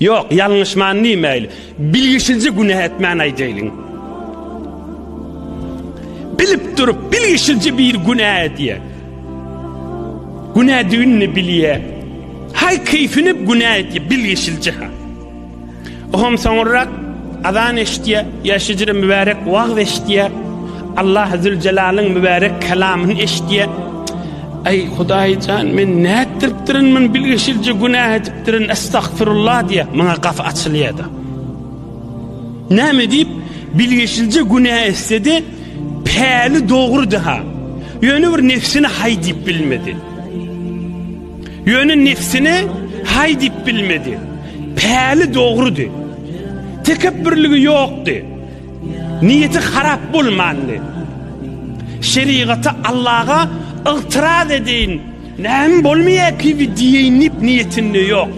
Yok, yanlışman neymeyle. Bilgişince günah etmen aydaylın. Bilip durup bilgişince bir günah ediye. Günah düğününü biliye. Hay keyfini günah ediye bilgişince ha. Ohum sonra azan eştiye, yaşıcırı mübarek vağv eştiye, Allah Zülcelal'ın mübarek kelamını eştiye. Ay Hudaýycan, men ne ettiripdirin, men bilgişilce günah etipdirin, estağfirullah diye bana kafa açılıydı. Ne mi deyip bilgişilce günah istedi, peyli doğru daha. Yönü bir nefsini hay deyip bilmedi. Yönü nefsini hay deyip bilmedi. Peyli doğrudu. Tekebbürlüğü yoktu. Niyeti harap bulmandı. Şeriatı Allah'a ıtiraz edin. Neyim bolmaya ki bir diyinip niyetinde yok.